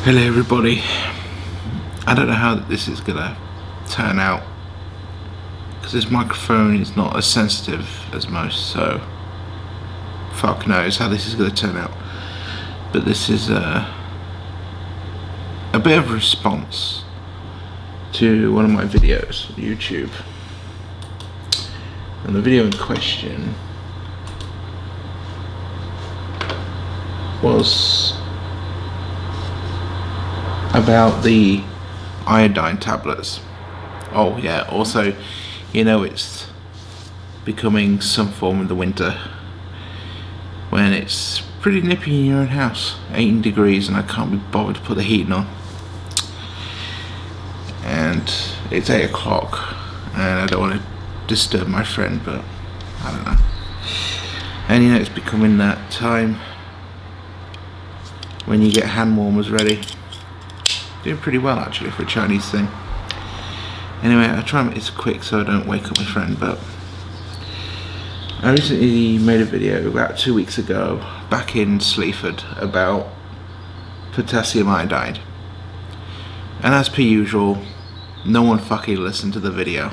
Hello everybody. I don't know how this is gonna turn out because this microphone is not as sensitive as most, so fuck knows how this is gonna turn out. But this is a bit of a response to one of my videos on YouTube, and the video in question was about the iodine tablets. Oh yeah, also, you know, it's becoming some form of the winter when it's pretty nippy in your own house, 18 degrees, and I can't be bothered to put the heating on. And it's 8 o'clock and I don't want to disturb my friend, but I don't know. And you know, it's becoming that time when you get hand warmers ready. Doing pretty well actually for a Chinese thing. Anyway, I try and make this quick so I don't wake up my friend, but I recently made a video about 2 weeks ago back in Sleaford about potassium iodide, and as per usual, no one fucking listened to the video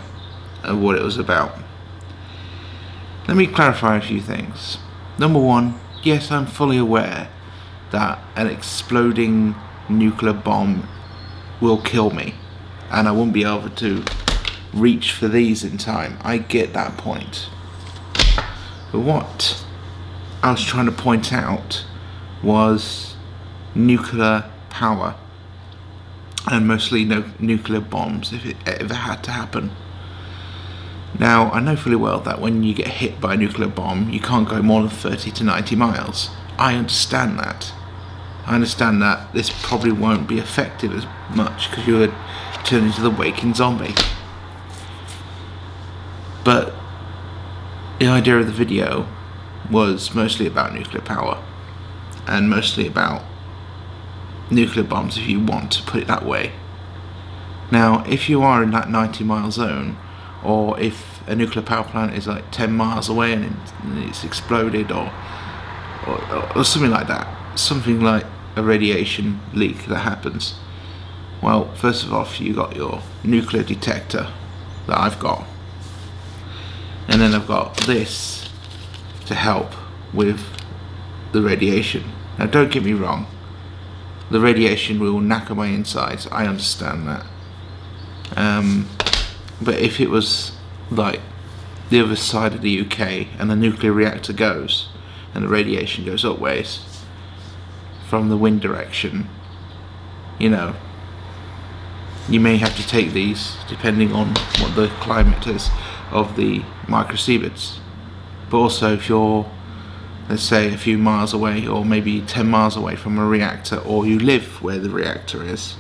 of what it was about. Let me clarify a few things. Number one, yes, I'm fully aware that an exploding nuclear bomb will kill me and I won't be able to reach for these in time. I get that point. But what I was trying to point out was nuclear power, and mostly nuclear bombs if it ever had to happen. Now, I know fully well that when you get hit by a nuclear bomb, you can't go more than 30 to 90 miles. I understand that. I understand that this probably won't be effective as much because you would turn into the waking zombie. But the idea of the video was mostly about nuclear power, and mostly about nuclear bombs, if you want to put it that way. Now, if you are in that 90-mile zone, or if a nuclear power plant is like 10 miles away and it's exploded, or something like that, something like a radiation leak that happens. Well, first of all, you got your nuclear detector that I've got, and then I've got this to help with the radiation. Now, don't get me wrong, the radiation will knacker my insides, I understand that. But if it was like the other side of the UK and the nuclear reactor goes and the radiation goes up ways from the wind direction, you know, you may have to take these depending on what the climate is of the microsieverts. But also, if you're, let's say, a few miles away or maybe 10 miles away from a reactor, or you live where the reactor is,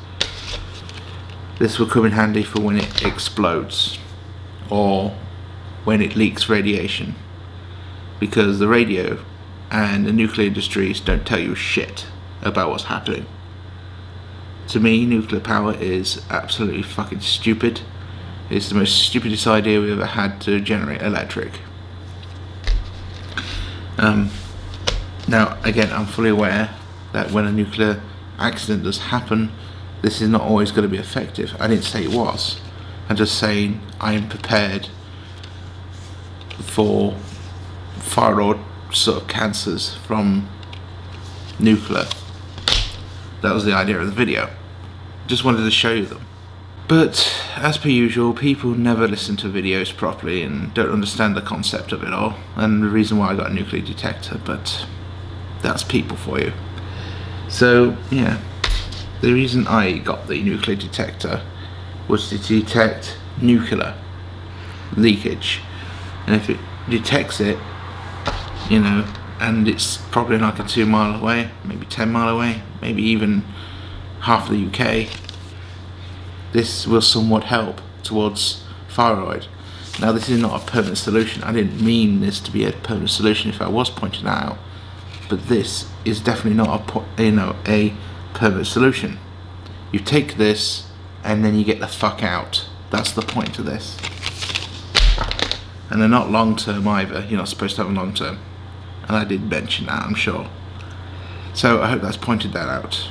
this will come in handy for when it explodes or when it leaks radiation, because the radio and the nuclear industries don't tell you shit about what's happening. To me, nuclear power is absolutely fucking stupid. It's the most stupidest idea we ever had to generate electric. Now, again, I'm fully aware that when a nuclear accident does happen, this is not always going to be effective. I didn't say it was. I'm just saying I am prepared for thyroid sort of cancers from nuclear. That was the idea of the video. Just wanted to show you them. But as per usual, people never listen to videos properly and don't understand the concept of it all, and the reason why I got a nuclear detector, but that's people for you. So yeah, the reason I got the nuclear detector was to detect nuclear leakage, and if it detects it, you know, and it's probably like a 2 mile away, maybe 10 mile away, maybe even half the UK, this will somewhat help towards thyroid. Now, this is not a permanent solution. I didn't mean this to be a permanent solution if I was pointing that out, but this is definitely not a permanent solution. You take this and then you get the fuck out. That's the point of this. And they're not long term either. You're not supposed to have a long term. And I did mention that, I'm sure. So I hope that's pointed that out.